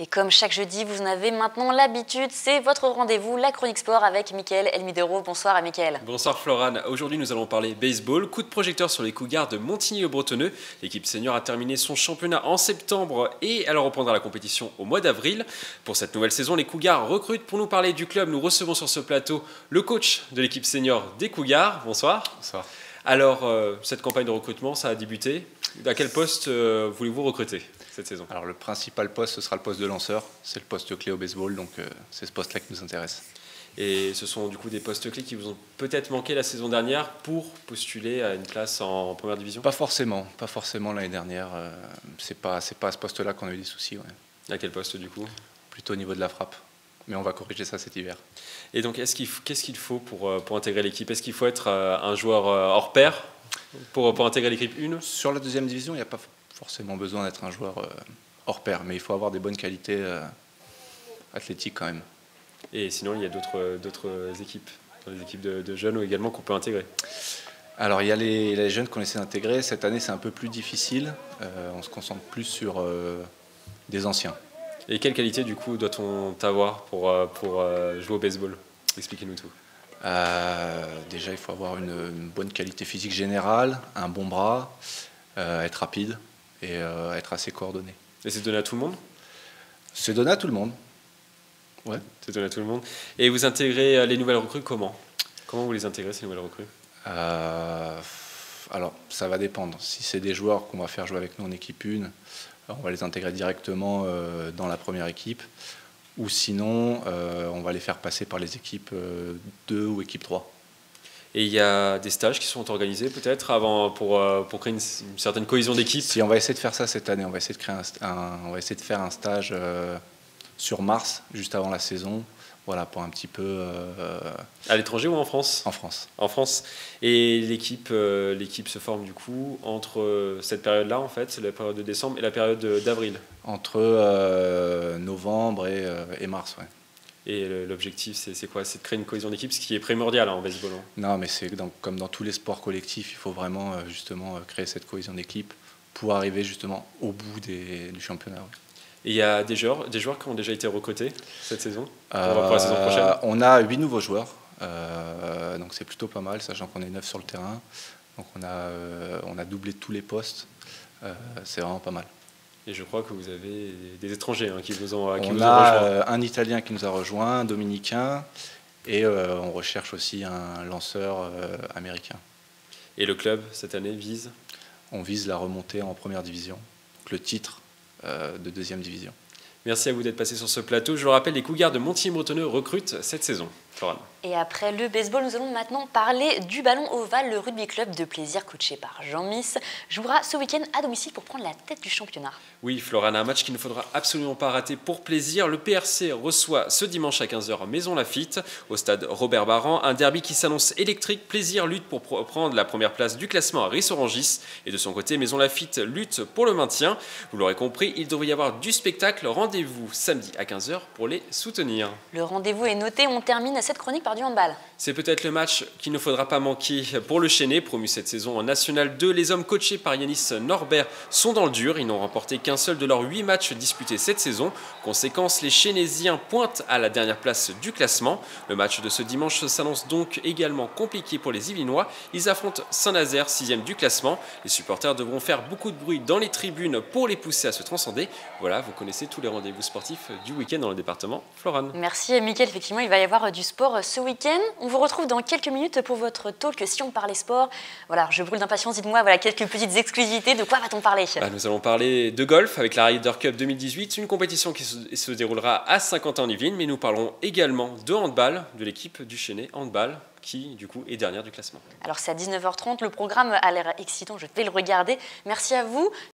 Et comme chaque jeudi, vous en avez maintenant l'habitude, c'est votre rendez-vous, la chronique sport avec Mickaël Elmidero. Bonsoir à Mickaël. Bonsoir Florane. Aujourd'hui nous allons parler baseball. Coup de projecteur sur les Cougars de Montigny-le-Bretonneux. L'équipe senior a terminé son championnat en septembre et elle reprendra la compétition au mois d'avril. Pour cette nouvelle saison, les Cougars recrutent. Pour nous parler du club, nous recevons sur ce plateau le coach de l'équipe senior des Cougars. Bonsoir. Bonsoir. Alors, cette campagne de recrutement, ça a débuté. À quel poste voulez-vous recruter cette saison? Alors le principal poste, ce sera le poste de lanceur. C'est le poste clé au baseball, donc c'est ce poste-là qui nous intéresse. Et ce sont du coup des postes clés qui vous ont peut-être manqué la saison dernière pour postuler à une place en première division? Pas forcément l'année dernière. C'est pas à ce poste-là qu'on a eu des soucis. Ouais. À quel poste du coup? Plutôt au niveau de la frappe. Mais on va corriger ça cet hiver. Et donc, qu'est-ce qu'il faut pour intégrer l'équipe? Est-ce qu'il faut être un joueur hors pair pour intégrer l'équipe 1? Sur la deuxième division, il n'y a pas forcément besoin d'être un joueur hors pair, mais il faut avoir des bonnes qualités athlétiques quand même. Et sinon, il y a d'autres équipes, les équipes de jeunes également qu'on peut intégrer. Alors, il y a les jeunes qu'on essaie d'intégrer. Cette année, c'est un peu plus difficile. On se concentre plus sur des anciens. Et quelle qualité, du coup, doit-on avoir pour jouer au baseball? Expliquez-nous tout. Déjà, il faut avoir une bonne qualité physique générale, un bon bras, être rapide et être assez coordonné. Et c'est donné à tout le monde? C'est donné à tout le monde. Ouais. C'est donné à tout le monde. Et vous intégrez les nouvelles recrues comment? Comment vous les intégrez, ces nouvelles recrues? Alors, ça va dépendre. Si c'est des joueurs qu'on va faire jouer avec nous en équipe 1, on va les intégrer directement dans la première équipe. Ou sinon, on va les faire passer par les équipes 2 ou équipe 3. Et il y a des stages qui sont organisés peut-être avant pour créer une certaine cohésion d'équipe? Si, on va essayer de faire ça cette année. On va essayer de, on va essayer de faire un stage sur Mars, juste avant la saison. Voilà, pour un petit peu... À l'étranger ou en France? En France. En France. Et l'équipe se forme du coup entre cette période-là, en fait, c'est la période de décembre et la période d'avril? Entre novembre et mars, ouais. Et l'objectif, c'est quoi? C'est de créer une cohésion d'équipe, ce qui est primordial en baseball. Non, mais c'est comme dans tous les sports collectifs, il faut vraiment justement créer cette cohésion d'équipe pour arriver justement au bout du championnat. Ouais. Et il y a des joueurs qui ont déjà été recrutés cette saison pour la saison prochaine? On a 8 nouveaux joueurs, donc c'est plutôt pas mal, sachant qu'on est 9 sur le terrain. Donc on a doublé tous les postes, c'est vraiment pas mal. Et je crois que vous avez des étrangers qui vous ont rejoint. On a un Italien qui nous a rejoint, un Dominicain, et on recherche aussi un lanceur américain. Et le club, cette année, vise? On vise la remontée en première division, donc le titre de deuxième division. Merci à vous d'être passé sur ce plateau. Je le rappelle, les Cougars de Montigny-le-Bretonneux recrutent cette saison. Florane. Et après le baseball, nous allons maintenant parler du ballon ovale. Le rugby club de plaisir coaché par Jean Miss jouera ce week-end à domicile pour prendre la tête du championnat. Oui, Florane, un match qu'il ne faudra absolument pas rater pour plaisir. Le PRC reçoit ce dimanche à 15h Maison Lafitte au stade Robert Barran. Un derby qui s'annonce électrique. Plaisir lutte pour prendre la première place du classement à Ris-Orangis. Et de son côté, Maison Lafitte lutte pour le maintien. Vous l'aurez compris, il devrait y avoir du spectacle. Rendez-vous samedi à 15h pour les soutenir. Le rendez-vous est noté. On termine cette chronique par du handball. C'est peut-être le match qu'il ne faudra pas manquer pour le Chesnay, promu cette saison en National 2. Les hommes coachés par Yanis Norbert sont dans le dur. Ils n'ont remporté qu'un seul de leurs 8 matchs disputés cette saison. Conséquence, les Chénésiens pointent à la dernière place du classement. Le match de ce dimanche s'annonce donc également compliqué pour les Yvelinois. Ils affrontent Saint-Nazaire, 6e du classement. Les supporters devront faire beaucoup de bruit dans les tribunes pour les pousser à se transcender. Voilà, vous connaissez tous les rendez-vous sportifs du week-end dans le département. Florane. Merci Mickaël, effectivement il va y avoir du sport ce week-end. On vous retrouve dans quelques minutes pour votre talk Si on parlait sport. Voilà, je brûle d'impatience, dites-moi quelques petites exclusivités, de quoi va-t-on parler? Nous allons parler de golf avec la Ryder Cup 2018, une compétition qui se déroulera à Saint-Quentin-en-Yvelines, mais nous parlerons également de handball, de l'équipe du Chesnay handball, qui du coup est dernière du classement. Alors c'est à 19h30, le programme a l'air excitant, je vais le regarder. Merci à vous.